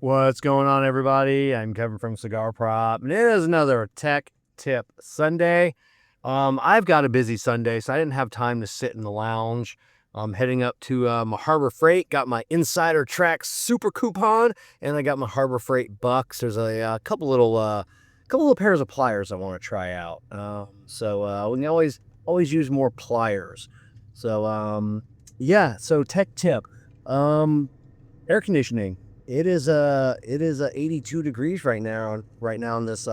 What's going on, everybody? I'm Kevin from Cigar Prop, and it is another Tech Tip Sunday. I've got a busy Sunday, so I didn't have time to sit in the lounge. I'm heading up to my Harbor Freight, got my Insider Track Super Coupon, and I got my Harbor Freight Bucks. There's a couple little pairs of pliers I want to try out. We can always use more pliers. So tech tip. Air conditioning. It is 82 degrees right now on this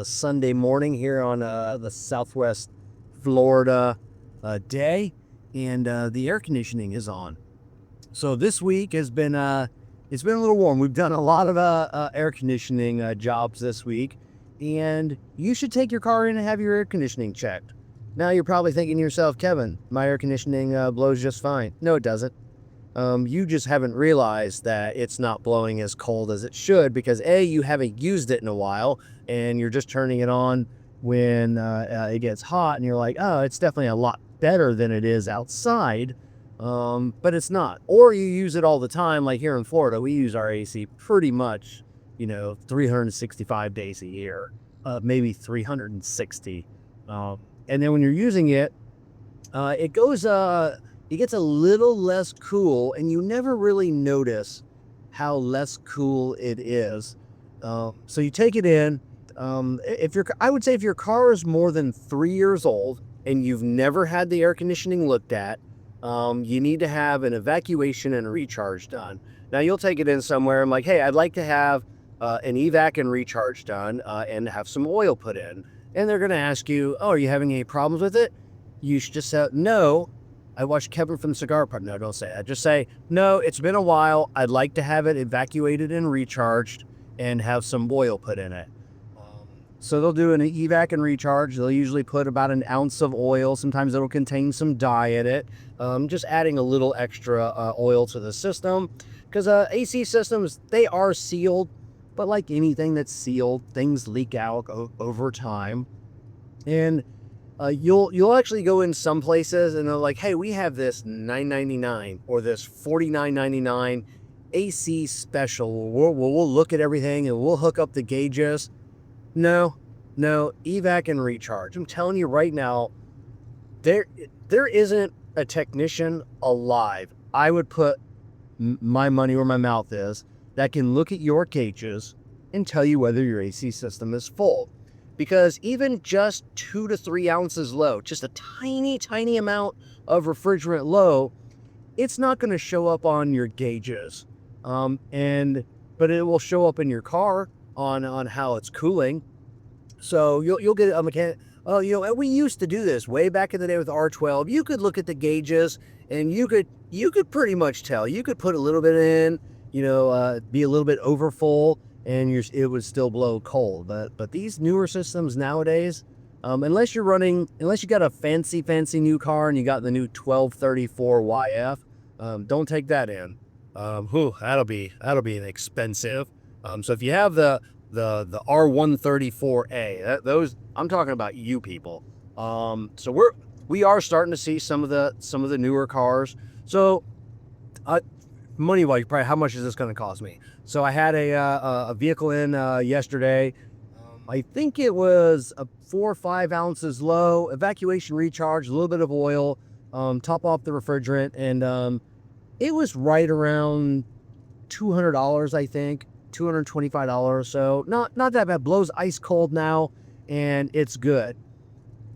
Sunday morning here on the Southwest Florida day, and the air conditioning is on. So this week has been it's been a little warm. We've done a lot of air conditioning jobs this week, and you should take your car in and have your air conditioning checked. Now you're probably thinking to yourself, Kevin, my air conditioning blows just fine. No, it doesn't. You just haven't realized that it's not blowing as cold as it should because A, you haven't used it in a while, and you're just turning it on when it gets hot, and you're like, oh, it's definitely a lot better than it is outside, but it's not. Or you use it all the time, like here in Florida, we use our AC pretty much, 365 days a year, maybe 360. And then when you're using it, it gets a little less cool, and you never really notice how less cool it is. So you take it in. I would say if your car is more than 3 years old and you've never had the air conditioning looked at, you need to have an evacuation and a recharge done. Now you'll take it in somewhere and like, hey, I'd like to have an evac and recharge done and have some oil put in. And they're going to ask you, oh, are you having any problems with it? You should just say, no. I watched Kevin from Cigar Prop. No, don't say that. Just say, no, it's been a while. I'd like to have it evacuated and recharged and have some oil put in it. So they'll do an evac and recharge. They'll usually put about an ounce of oil. Sometimes it'll contain some dye in it. Just adding a little extra oil to the system. Because AC systems, they are sealed. But like anything that's sealed, things leak out over time. And you'll actually go in some places and they're like, hey, we have this $9.99 or this $49.99 AC special. We'll look at everything and we'll hook up the gauges. No, evac and recharge. I'm telling you right now, there isn't a technician alive, I would put my money where my mouth is, that can look at your gauges and tell you whether your AC system is full. Because even just 2 to 3 ounces low, just a tiny amount of refrigerant low, it's not going to show up on your gauges. But it will show up in your car on how it's cooling. So you'll get a mechanic. Oh, we used to do this way back in the day with R12. You could look at the gauges and you could pretty much tell. You could put a little bit in, be a little bit over full, and it would still blow cold. But these newer systems nowadays, unless you got a fancy new car and you got the new 1234 YF, don't take that in. That'll be an expensive. So if you have the R134A, those I'm talking about you people. So we are starting to see some of the newer cars. So money wise, probably how much is this going to cost me? So I had a vehicle in yesterday. I think it was a 4 or 5 ounces low, evacuation recharge, a little bit of oil, top off the refrigerant, and it was right around $200, I think, $225. So not that bad. Blows ice cold now, and it's good.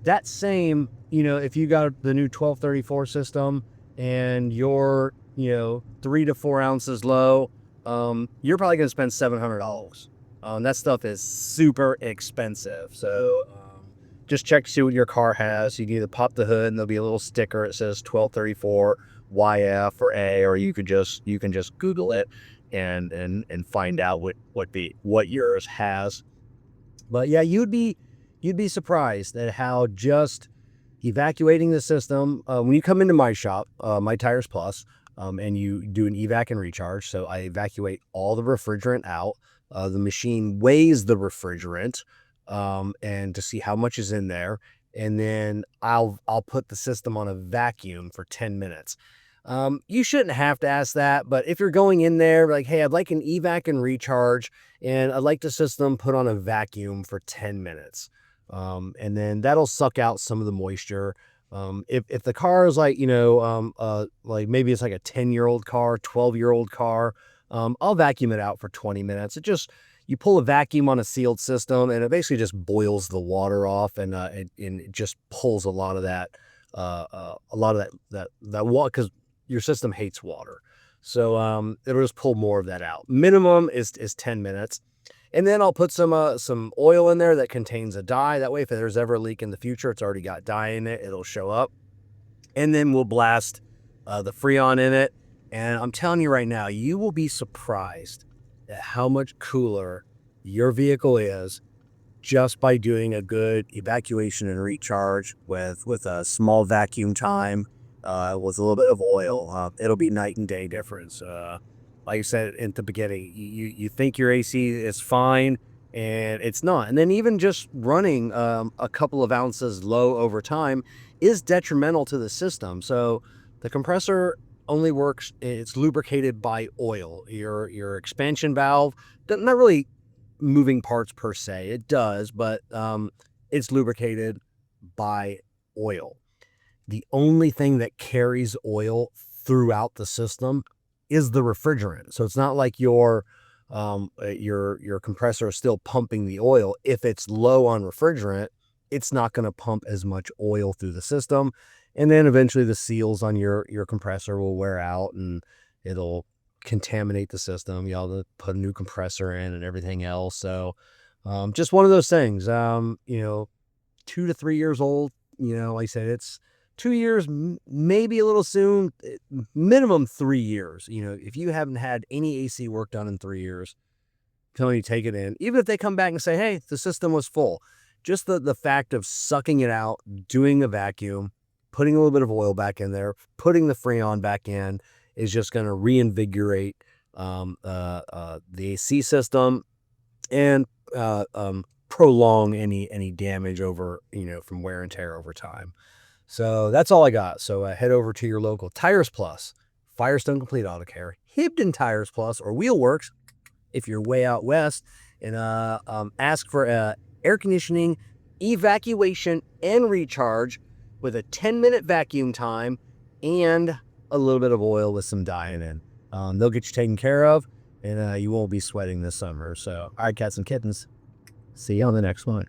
That same, if you got the new 1234 system and you're 3 to 4 ounces low, you're probably going to spend $700. That stuff is super expensive. So just check to see what your car has. You can either pop the hood and there'll be a little sticker. It says 1234 YF or A, or you can just Google it and find out what yours has. But yeah, you'd be surprised at how just evacuating the system, when you come into my shop, My Tires Plus, and you do an evac and recharge. So I evacuate all the refrigerant out. The machine weighs the refrigerant, and to see how much is in there. And then I'll put the system on a vacuum for 10 minutes. You shouldn't have to ask that, but if you're going in there like, hey, I'd like an evac and recharge, and I'd like the system put on a vacuum for 10 minutes. And then that'll suck out some of the moisture. If the car is like, like maybe it's like a 10-year-old car, 12-year-old car, I'll vacuum it out for 20 minutes. You pull a vacuum on a sealed system and it basically just boils the water off, and it just pulls a lot of that, that water, because your system hates water. So it'll just pull more of that out. Minimum is 10 minutes. And then I'll put some oil in there that contains a dye. That way, if there's ever a leak in the future, it's already got dye in it. It'll show up. And then we'll blast the Freon in it. And I'm telling you right now, you will be surprised at how much cooler your vehicle is just by doing a good evacuation and recharge with a small vacuum time, with a little bit of oil. It'll be night and day difference. Like I said at the beginning, you think your AC is fine, and it's not. And then even just running a couple of ounces low over time is detrimental to the system. So the compressor only works, it's lubricated by oil. Your expansion valve, not really moving parts per se, it does, but it's lubricated by oil. The only thing that carries oil throughout the system is the refrigerant. So it's not like your compressor is still pumping the oil. If it's low on refrigerant, it's not going to pump as much oil through the system. And then eventually the seals on your compressor will wear out and it'll contaminate the system. You have to put a new compressor in and everything else. So just one of those things. 2 to 3 years old. Like I said, it's 2 years, maybe a little soon, minimum 3 years. If you haven't had any AC work done in 3 years, I'm telling you, take it in. Even if they come back and say, hey, the system was full, just the fact of sucking it out, doing a vacuum, putting a little bit of oil back in there, putting the Freon back in, is just going to reinvigorate the AC system and prolong any damage over, from wear and tear over time. So that's all I got. So head over to your local Tires Plus, Firestone Complete Auto Care, Hibden Tires Plus, or Wheelworks if you're way out west, and ask for air conditioning, evacuation, and recharge with a 10-minute vacuum time and a little bit of oil with some dye in it. They'll get you taken care of, and you won't be sweating this summer. So, all right, cats and kittens, see you on the next one.